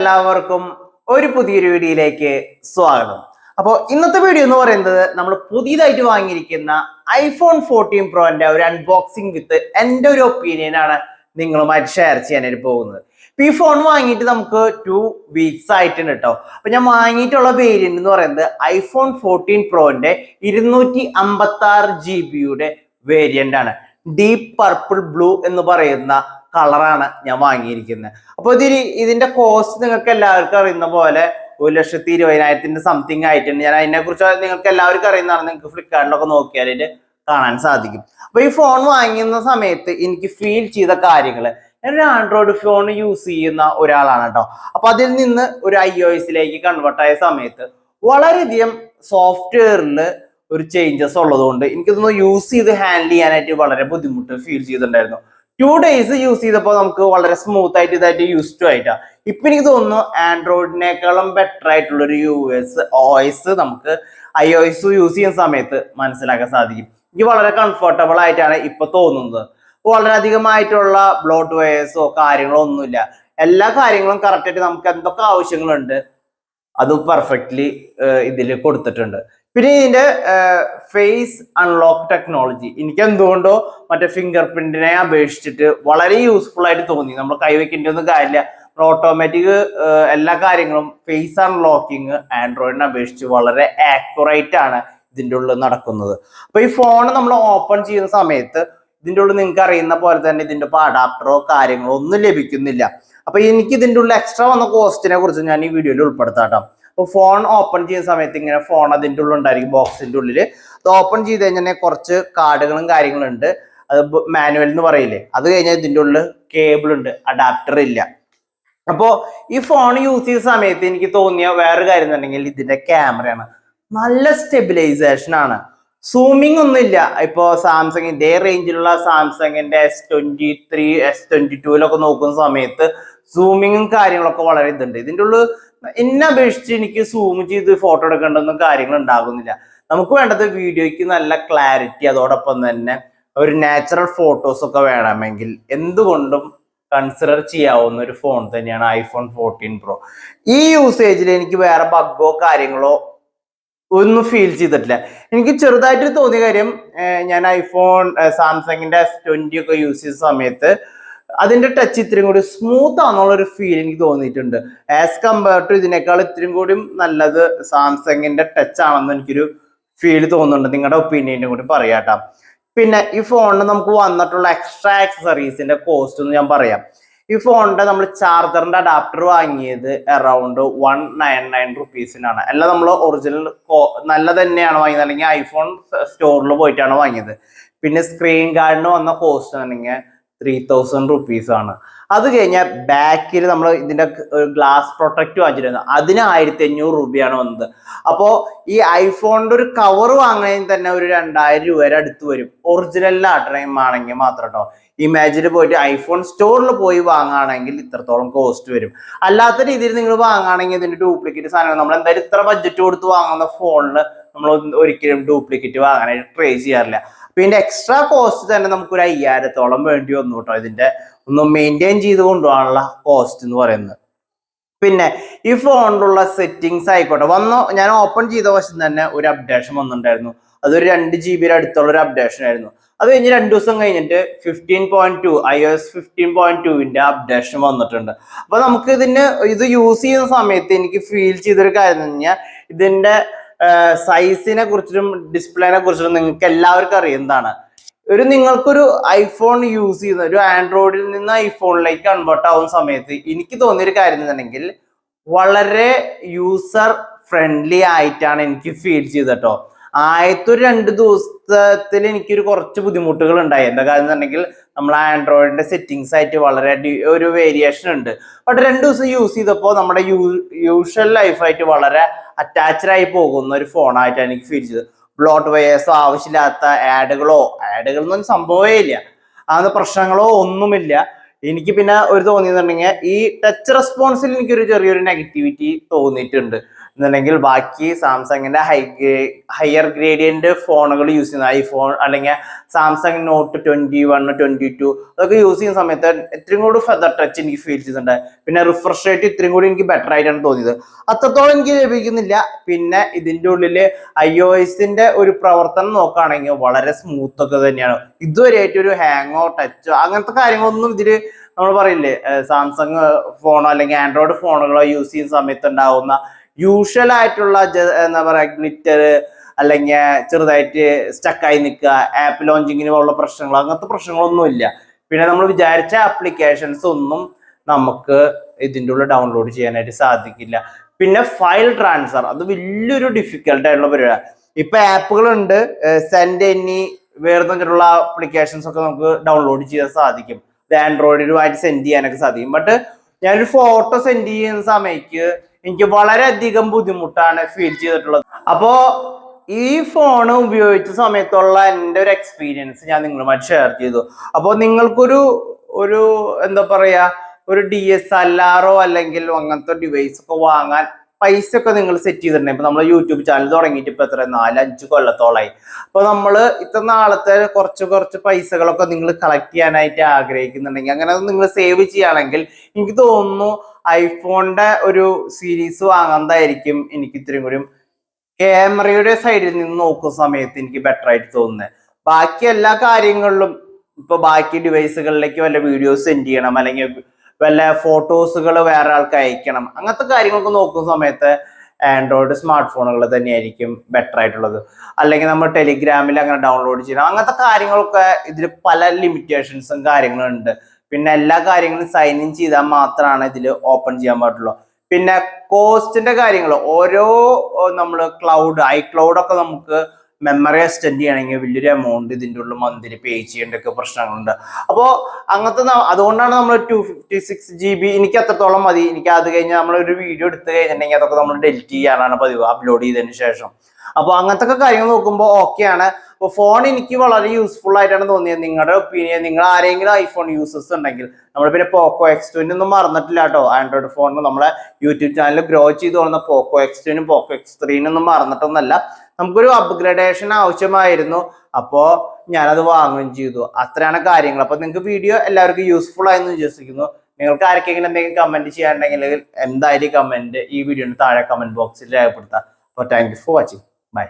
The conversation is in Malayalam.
എല്ലാവർക്കും ഒരു പുതിയൊരു വീഡിയോയിലേക്ക് സ്വാഗതം. അപ്പോൾ ഇന്നത്തെ വീഡിയോ എന്ന് പറയുന്നത് നമ്മൾ പുതിയതായിട്ട് വാങ്ങിയിരിക്കുന്ന ഐഫോൺ 14 പ്രോന്റെ ഒരു അൺബോക്സിംഗ് വിത്ത് എൻ്റെ ഒരു ഒപ്പീനിയൻ ആണ് നിങ്ങളുമായിട്ട് ഷെയർ ചെയ്യാനായിട്ട് പോകുന്നത്. ഇപ്പൊ ഈ ഫോൺ വാങ്ങിയിട്ട് നമുക്ക് 2 വീക്സ് ആയിട്ടുണ്ട് കേട്ടോ. അപ്പൊ ഞാൻ വാങ്ങിയിട്ടുള്ള വേരിയന്റ് എന്ന് പറയുന്നത് ഐഫോൺ 14 പ്രോന്റെ 256 GB വേരിയന്റ് ആണ്. ഡീപ്പ് പർപ്പിൾ ബ്ലൂ എന്ന് പറയുന്ന കളറാണ് ഞാൻ വാങ്ങിയിരിക്കുന്നത്. അപ്പോൾ ഇതിന്റെ കോസ്റ്റ് നിങ്ങൾക്ക് എല്ലാവർക്കും അറിയുന്ന പോലെ 1,20,000 സംതിങ് ആയിട്ടുണ്ട്. ഞാൻ അതിനെ കുറിച്ച് നിങ്ങൾക്ക് എല്ലാവർക്കും അറിയുന്നതാണ്. നിങ്ങൾക്ക് ഫ്ലിപ്കാർട്ടിലൊക്കെ നോക്കിയാൽ കാണാൻ സാധിക്കും. അപ്പൊ ഈ ഫോൺ വാങ്ങുന്ന സമയത്ത് എനിക്ക് ഫീൽ ചെയ്ത കാര്യങ്ങള്, ഞാനൊരു ആൻഡ്രോയിഡ് ഫോൺ യൂസ് ചെയ്യുന്ന ഒരാളാണ് കേട്ടോ. അപ്പൊ അതിൽ നിന്ന് ഒരു iOS-ലേക്ക് കൺവേർട്ട് ആയ സമയത്ത് വളരെയധികം സോഫ്റ്റ്വെയറിൽ ഒരു ചേഞ്ചസ് ഉള്ളതുകൊണ്ട് എനിക്കിതൊന്ന് യൂസ് ചെയ്ത് ഹാൻഡിൽ ചെയ്യാനായിട്ട് വളരെ ബുദ്ധിമുട്ട് ഫീൽ ചെയ്തിട്ടുണ്ടായിരുന്നു. 2 days യൂസ് ചെയ്തപ്പോൾ നമുക്ക് വളരെ സ്മൂത്ത് ആയിട്ട് ഇതായിട്ട് യൂസ് ടു ആയിട്ടാ. ഇപ്പൊ എനിക്ക് തോന്നുന്നു ആൻഡ്രോയിഡിനേക്കാളും ബെറ്റർ ആയിട്ടുള്ള ഒരു OS നമുക്ക് iOS യൂസ് ചെയ്യുന്ന സമയത്ത് മനസ്സിലാക്കാൻ സാധിക്കും. എനിക്ക് വളരെ കംഫർട്ടബിൾ ആയിട്ടാണ് ഇപ്പൊ തോന്നുന്നത്. വളരെയധികമായിട്ടുള്ള ബ്ലോട്ട് വയേഴ്സോ കാര്യങ്ങളോ ഒന്നുമില്ല. എല്ലാ കാര്യങ്ങളും കറക്റ്റ് ആയിട്ട് നമുക്ക് എന്തൊക്കെ ആവശ്യങ്ങളുണ്ട് അത് പെർഫെക്റ്റ്ലി ഇതിൽ കൊടുത്തിട്ടുണ്ട്. പിന്നെ ഇതിന്റെ ഫേസ് അൺലോക്ക് ടെക്നോളജി എനിക്ക് എന്തുകൊണ്ടോ മറ്റേ ഫിംഗർ പ്രിന്റിനെ അപേക്ഷിച്ചിട്ട് വളരെ യൂസ്ഫുൾ ആയിട്ട് തോന്നി. നമ്മൾ കൈവയ്ക്കേണ്ട ഒന്നും കാര്യമില്ല. ഓട്ടോമാറ്റിക് എല്ലാ കാര്യങ്ങളും ഫേസ് അൺലോക്കിങ് ആൻഡ്രോയിഡിനെ അപേക്ഷിച്ച് വളരെ ആക്യുറേറ്റ് ആണ് ഇതിൻ്റെ ഉള്ളിൽ നടക്കുന്നത്. അപ്പൊ ഈ ഫോൺ നമ്മൾ ഓപ്പൺ ചെയ്യുന്ന സമയത്ത് ഇതിൻ്റെ ഉള്ളിൽ നിങ്ങൾക്ക് അറിയുന്ന പോലെ തന്നെ ഇതിന്റെ അഡാപ്റ്ററോ കാര്യങ്ങളോ ഒന്നും ലഭിക്കുന്നില്ല. അപ്പൊ എനിക്ക് ഇതിൻ്റെ ഉള്ളിൽ എക്സ്ട്രാ വന്ന കോസ്റ്റിനെ കുറിച്ച് ഞാൻ ഈ വീഡിയോയിൽ ഉൾപ്പെടുത്താം. അപ്പോൾ ഫോൺ ഓപ്പൺ ചെയ്യുന്ന സമയത്ത് ഇങ്ങനെ ഫോൺ അതിൻ്റെ ഉള്ളിൽ ഉണ്ടായിരിക്കും, ബോക്സിന്റെ ഉള്ളിൽ. അത് ഓപ്പൺ ചെയ്ത് കഴിഞ്ഞാൽ കുറച്ച് കാർഡുകളും കാര്യങ്ങളും ഉണ്ട്. അത് മാനുവൽ എന്ന് പറയില്ലേ, അത് കഴിഞ്ഞാൽ ഇതിൻ്റെ ഉള്ളിൽ കേബിൾ ഉണ്ട്, അഡാപ്റ്റർ ഇല്ല. അപ്പോൾ ഈ ഫോൺ യൂസ് ചെയ്യുന്ന സമയത്ത് എനിക്ക് തോന്നിയ വേറൊരു കാര്യം എന്നുണ്ടെങ്കിൽ ഇതിന്റെ ക്യാമറയാണ്. നല്ല സ്റ്റെബിലൈസേഷൻ ആണ്, സൂമിങ് ഒന്നുമില്ല. ഇപ്പോൾ സാംസങ് ഇതേ റേഞ്ചിലുള്ള സാംസങ്ങിന്റെ S23 S22 നോക്കുന്ന സമയത്ത് സൂമിങ്ങും കാര്യങ്ങളൊക്കെ വളരെ ഇതുണ്ട്. ഇതിൻ്റെ ഉള്ളിൽ എന്നെ അപേക്ഷിച്ച് എനിക്ക് സൂം ചെയ്ത് ഫോട്ടോ എടുക്കേണ്ടൊന്നും കാര്യങ്ങൾ ഉണ്ടാകുന്നില്ല. നമുക്ക് വേണ്ടത് വീഡിയോയ്ക്ക് നല്ല ക്ലാരിറ്റി, അതോടൊപ്പം തന്നെ ഒരു നാച്ചുറൽ ഫോട്ടോസ് ഒക്കെ വേണമെങ്കിൽ എന്തുകൊണ്ടും കൺസിഡർ ചെയ്യാവുന്ന ഒരു ഫോൺ തന്നെയാണ് ഐഫോൺ 14 പ്രോ. ഈ യൂസേജിൽ എനിക്ക് വേറെ ബഗ്ഗോ കാര്യങ്ങളോ ഒന്നും ഫീൽ ചെയ്തിട്ടില്ല. എനിക്ക് ചെറുതായിട്ട് തോന്നിയ കാര്യം, ഞാൻ സാംസങ്ങിന്റെ S20 ഒക്കെ യൂസ് ചെയ്ത സമയത്ത് അതിന്റെ ടച്ച് ഇത്രയും കൂടി സ്മൂത്ത് ആണെന്നുള്ളൊരു ഫീൽ എനിക്ക് തോന്നിയിട്ടുണ്ട്. ആസ് കമ്പയർ ടു ഇതിനേക്കാൾ ഇത്രയും കൂടി നല്ലത് സാംസങ്ങിന്റെ ടച്ച് ആണെന്ന് എനിക്കൊരു ഫീൽ തോന്നുന്നുണ്ട്. നിങ്ങളുടെ ഒപ്പീനിയനും കൂടി പറയാട്ടോ. പിന്നെ ഈ ഫോണിന് നമുക്ക് വന്നിട്ടുള്ള എക്സ്ട്രാ ആക്സസറീസിന്റെ കോസ്റ്റ് ഒന്ന് ഞാൻ പറയാം. ഈ ഫോണിന്റെ നമ്മൾ ചാർജറിന്റെ അഡാപ്റ്റർ വാങ്ങിയത് അറൌണ്ട് 199 റുപ്പീസിനാണ്. അല്ല, നമ്മൾ ഒറിജിനൽ നല്ല തന്നെയാണ് വാങ്ങിയത്, അല്ലെങ്കിൽ ഐഫോൺ സ്റ്റോറിൽ പോയിട്ടാണ് വാങ്ങിയത്. പിന്നെ സ്ക്രീൻ ഗാർഡിന് വന്ന കോസ്റ്റ് ആണെങ്കിൽ 3000 റുപ്പീസ് ആണ്. അത് കഴിഞ്ഞാൽ ബാക്കിൽ നമ്മൾ ഇതിന്റെ ഗ്ലാസ് പ്രൊട്ടക്റ്റ് വാങ്ങിച്ചിരുന്നു, അതിന് 1500 രൂപയാണ് വന്നത്. അപ്പോൾ ഈ ഐഫോണിന്റെ ഒരു കവർ വാങ്ങുന്നതിന് തന്നെ ഒരു 2000 രൂപയുടെ അടുത്ത് വരും, ഒറിജിനലിലാട്ടണം ആണെങ്കിൽ മാത്രം കേട്ടോ. ഇമാജിൽ പോയിട്ട് ഐഫോൺ സ്റ്റോറിൽ പോയി വാങ്ങുകയാണെങ്കിൽ ഇത്രത്തോളം കോസ്റ്റ് വരും. അല്ലാത്ത രീതിയിൽ നിങ്ങൾ വാങ്ങുകയാണെങ്കിൽ ഇതിന്റെ ഡ്യൂപ്ലിക്കേറ്റ് സാധനങ്ങൾ, നമ്മൾ എന്തായാലും ഇത്ര ബഡ്ജറ്റ് കൊടുത്ത് വാങ്ങുന്ന ഫോണിന് നമ്മൾ ഒരിക്കലും ഡ്യൂപ്ലിക്കേറ്റ് വാങ്ങാനായിട്ട് ട്രൈ ചെയ്യാറില്ല. അപ്പൊ ഇതിന്റെ എക്സ്ട്രാ കോസ്റ്റ് തന്നെ നമുക്കൊരു 5000-ഓളം വേണ്ടി വന്നു കേട്ടോ, ഇതിന്റെ ഒന്ന് മെയിൻറ്റെയിൻ ചെയ്ത് കൊണ്ടുപോകാനുള്ള കോസ്റ്റ് എന്ന് പറയുന്നത്. പിന്നെ ഈ ഫോണിലുള്ള സെറ്റിങ്സ് ആയിക്കോട്ടെ, ഞാൻ ഓപ്പൺ ചെയ്ത വശം തന്നെ ഒരു അപ്ഡേഷൻ വന്നിട്ടുണ്ടായിരുന്നു. അതൊരു 2 GB അടുത്തുള്ള ഒരു അപ്ഡേഷൻ ആയിരുന്നു. അത് കഴിഞ്ഞ് 2 ദിവസം കഴിഞ്ഞിട്ട് 15.2 iOS 15.2 അപ്ഡേഷൻ വന്നിട്ടുണ്ട്. അപ്പൊ നമുക്ക് ഇത് യൂസ് ചെയ്യുന്ന സമയത്ത് എനിക്ക് ഫീൽ ചെയ്തൊരു കാര്യം എന്ന് പറഞ്ഞാൽ, ഇതിന്റെ സൈസിനെ കുറിച്ചിട്ടും ഡിസ്പ്ലേനെ കുറിച്ചിട്ടും നിങ്ങൾക്ക് എല്ലാവർക്കും അറിയുന്നതാണ്. നിങ്ങൾക്കൊരു ഐഫോൺ യൂസ് ചെയ്യുന്ന ഒരു ആൻഡ്രോയിഡിൽ നിന്ന് ഐഫോണിലേക്ക് കൺവേർട്ട് ആവുന്ന സമയത്ത് എനിക്ക് തോന്നിയൊരു കാര്യം എന്നുണ്ടെങ്കിൽ വളരെ യൂസർ ഫ്രണ്ട്ലി ആയിട്ടാണ് എനിക്ക് ഫീൽ ചെയ്തത് കേട്ടോ. ആദ്യത്തെ ഒരു 2 ദിവസത്തിൽ എനിക്കൊരു കുറച്ച് ബുദ്ധിമുട്ടുകൾ ഉണ്ടായി. എന്താ കാര്യം എന്നുണ്ടെങ്കിൽ നമ്മൾ ആൻഡ്രോയിഡിന്റെ സെറ്റിങ്സ് ആയിട്ട് വളരെ ഒരു വേരിയേഷൻ ഉണ്ട്. ബട്ട് 2 ദിവസം യൂസ് ചെയ്തപ്പോൾ നമ്മുടെ യൂഷ്വൽ ലൈഫായിട്ട് വളരെ അറ്റാച്ച്ഡ് ആയി പോകുന്ന ഒരു ഫോണായിട്ടാണ് എനിക്ക് ഫീൽ ചെയ്തത്. ബ്ലോട്ട് വയേഴ്സോ ആവശ്യമില്ലാത്ത ആഡുകളൊന്നും സംഭവമേ ഇല്ല, അങ്ങനത്തെ പ്രശ്നങ്ങളോ ഒന്നുമില്ല. എനിക്ക് പിന്നെ തോന്നിയെന്നുണ്ടെങ്കിൽ ഈ ടച്ച് റെസ്പോൺസിൽ എനിക്കൊരു ചെറിയൊരു നെഗറ്റിവിറ്റി തോന്നിയിട്ടുണ്ട്. എന്നുണ്ടെങ്കിൽ ബാക്കി സാംസങ്ങിന്റെ ഹയർ ഗ്രേഡിയന്റ് ഫോണുകൾ യൂസ് ചെയ്യുന്ന ഐഫോൺ അല്ലെങ്കിൽ സാംസങ് നോട്ട് 21 22 അതൊക്കെ യൂസ് ചെയ്യുന്ന സമയത്ത് ഇത്രയും കൂടി ഫെദർ ടച്ച് എനിക്ക് ഫീൽ ചെയ്തിട്ടുണ്ട്. പിന്നെ റിഫ്രഷ് റേറ്റ് ഇത്രയും കൂടി എനിക്ക് ബെറ്റർ ആയിട്ടാണ് തോന്നിയത്. അത്രത്തോളം എനിക്ക് ലഭിക്കുന്നില്ല. പിന്നെ ഇതിന്റെ ഉള്ളില് iOS-ന്റെ ഒരു പ്രവർത്തനം നോക്കുകയാണെങ്കിൽ വളരെ സ്മൂത്ത് ഒക്കെ തന്നെയാണ്. ഇതുവരെയായിട്ട് ഒരു ഹാങ്ങോ ടച്ചോ അങ്ങനത്തെ കാര്യങ്ങളൊന്നും ഇതില് നമ്മൾ പറയില്ലേ സാംസങ് ഫോണോ അല്ലെങ്കിൽ ആൻഡ്രോയിഡ് ഫോണുകളോ യൂസ് ചെയ്യുന്ന സമയത്ത് ഉണ്ടാവുന്ന യൂഷ്വൽ ആയിട്ടുള്ള എന്താ പറയാ ഗ്ലിറ്റർ അല്ലെങ്കിൽ ചെറുതായിട്ട് സ്റ്റക്കായി നിൽക്കുക, ആപ്പ് ലോഞ്ചിങ്ങിന് ഉള്ള പ്രശ്നങ്ങൾ, അങ്ങനത്തെ പ്രശ്നങ്ങളൊന്നും ഇല്ല. പിന്നെ നമ്മൾ വിചാരിച്ച ആപ്ലിക്കേഷൻസ് ഒന്നും നമുക്ക് ഇതിൻ്റെ ഉള്ളിൽ ഡൗൺലോഡ് ചെയ്യാനായിട്ട് സാധിക്കില്ല. പിന്നെ ഫയൽ ട്രാൻസ്ഫർ അത് വലിയൊരു ഡിഫിക്കൽട്ട് ആയിട്ടുള്ള പരിപാടിയാണ്. ഇപ്പൊ ആപ്പുകളുണ്ട്, സെൻഡ് എനി വേറെ ആപ്ലിക്കേഷൻസ് ഒക്കെ നമുക്ക് ഡൗൺലോഡ് ചെയ്യാൻ സാധിക്കും. ആൻഡ്രോയിഡുമായിട്ട് സെൻഡ് ചെയ്യാനൊക്കെ സാധിക്കും. ബട്ട് ഞാനൊരു ഫോട്ടോ സെൻഡ് ചെയ്യുന്ന സമയത്ത് എനിക്ക് വളരെയധികം ബുദ്ധിമുട്ടാണ് ഫീൽ ചെയ്തിട്ടുള്ളത്. അപ്പോ ഈ ഫോൺ ഉപയോഗിച്ച സമയത്തുള്ള എൻ്റെ ഒരു എക്സ്പീരിയൻസ് ഞാൻ നിങ്ങളുമായിട്ട് ഷെയർ ചെയ്തു. അപ്പോൾ നിങ്ങൾക്കൊരു എന്താ പറയാ ഒരു DSLR-ഓ അല്ലെങ്കിൽ അങ്ങനത്തെ ഡിവൈസ് ഒക്കെ വാങ്ങാൻ പൈസ ഒക്കെ നിങ്ങൾ സെറ്റ് ചെയ്തിട്ടുണ്ടെങ്കിൽ ഇപ്പൊ നമ്മൾ യൂട്യൂബ് ചാനൽ തുടങ്ങിയിട്ട് ഇപ്പൊ എത്ര 4-5 കൊല്ലത്തോളായി. അപ്പൊ നമ്മൾ ഇത്ര നാളത്തെ കുറച്ച് പൈസകളൊക്കെ നിങ്ങൾ കളക്ട് ചെയ്യാനായിട്ട് ആഗ്രഹിക്കുന്നുണ്ടെങ്കിൽ അങ്ങനെ നിങ്ങൾ സേവ് ചെയ്യുകയാണെങ്കിൽ എനിക്ക് തോന്നുന്നു ഐഫോണിന്റെ ഒരു സീരീസ് വാങ്ങുന്നതായിരിക്കും എനിക്ക് ഇത്രയും കൂടി ക്യാമറയുടെ സൈഡിൽ നിന്ന് നോക്കുന്ന സമയത്ത് എനിക്ക് ബെറ്റർ ആയിട്ട് തോന്നുന്നത്. ബാക്കി എല്ലാ കാര്യങ്ങളിലും ഇപ്പൊ ബാക്കി ഡിവൈസുകളിലേക്ക് വല്ല വീഡിയോസ് സെൻഡ് ചെയ്യണം അല്ലെങ്കിൽ വല്ല ഫോട്ടോസുകൾ വേറെ ആൾക്ക് അയക്കണം, അങ്ങനത്തെ കാര്യങ്ങളൊക്കെ നോക്കുന്ന സമയത്ത് ആൻഡ്രോയിഡ് സ്മാർട്ട് ഫോണുകൾ തന്നെയായിരിക്കും ബെറ്റർ ആയിട്ടുള്ളത്. അല്ലെങ്കിൽ നമ്മൾ ടെലിഗ്രാമിൽ അങ്ങനെ ഡൗൺലോഡ് ചെയ്യണം, അങ്ങനത്തെ കാര്യങ്ങളൊക്കെ ഇതിൽ പല ലിമിറ്റേഷൻസും കാര്യങ്ങളും ഉണ്ട്. പിന്നെ എല്ലാ കാര്യങ്ങളും സൈൻ ഇൻ ചെയ്താൽ മാത്രമാണ് ഇതിൽ ഓപ്പൺ ചെയ്യാൻ പാടുള്ളൂ. പിന്നെ കോസ്റ്റിന്റെ കാര്യങ്ങൾ ഓരോ നമ്മൾ ഐക്ലൗഡ് ഒക്കെ നമുക്ക് മെമ്മറി എക്സ്റ്റെൻഡ് ചെയ്യണമെങ്കിൽ വലിയൊരു എമൗണ്ട് ഇതിൻ്റെ ഉള്ളിൽ മന്ത്ലി പേ ചെയ്യേണ്ടൊക്കെ പ്രശ്നങ്ങളുണ്ട്. അപ്പോൾ അങ്ങനത്തെ അതുകൊണ്ടാണ് നമ്മൾ 256 GB എനിക്ക് അത്രത്തോളം മതി. എനിക്ക് അത് കഴിഞ്ഞ് നമ്മളൊരു വീഡിയോ എടുത്ത് കഴിഞ്ഞിട്ടുണ്ടെങ്കിൽ അതൊക്കെ നമ്മൾ ഡെലിറ്റ് ചെയ്യാനാണ് പതിവ് അപ്ലോഡ് ചെയ്തതിന് ശേഷം. അപ്പോൾ അങ്ങനത്തെ കാര്യങ്ങൾ നോക്കുമ്പോൾ ഓക്കെയാണ്. അപ്പോൾ ഫോൺ എനിക്ക് വളരെ യൂസ്ഫുൾ ആയിട്ടാണ് തോന്നിയത്. നിങ്ങളുടെ ഒപ്പീനിയൻ, നിങ്ങൾ ആരെങ്കിലും ഐഫോൺ യൂസേഴ്സ് ഉണ്ടെങ്കിൽ, നമ്മൾ പിന്നെ പോക്കോ X2 ഒന്നും മറന്നിട്ടില്ല കേട്ടോ. ആൻഡ്രോയിഡ് ഫോണിന് നമ്മളെ യൂട്യൂബ് ചാനൽ ഗ്രോ ചെയ്ത് പോകുന്ന പോക്കോ X2 പോക്കോ X3 ഒന്നും മറന്നിട്ടൊന്നല്ല. നമുക്കൊരു അപ്ഗ്രേഡേഷൻ ആവശ്യമായിരുന്നു. അപ്പോൾ ഞാനത് വാങ്ങുകയും ചെയ്തു. അത്രയാണ് കാര്യങ്ങൾ. അപ്പോൾ നിങ്ങൾക്ക് വീഡിയോ എല്ലാവർക്കും യൂസ്ഫുൾ ആയെന്ന് വിശ്വസിക്കുന്നു. നിങ്ങൾക്ക് ആർക്കെങ്കിലും എന്തെങ്കിലും കമന്റ് ചെയ്യാനുണ്ടെങ്കിൽ എന്തായാലും കമന്റ് ഈ വീഡിയോന് താഴെ കമന്റ് ബോക്സിൽ രേഖപ്പെടുത്താം. അപ്പോൾ thank you for watching. By.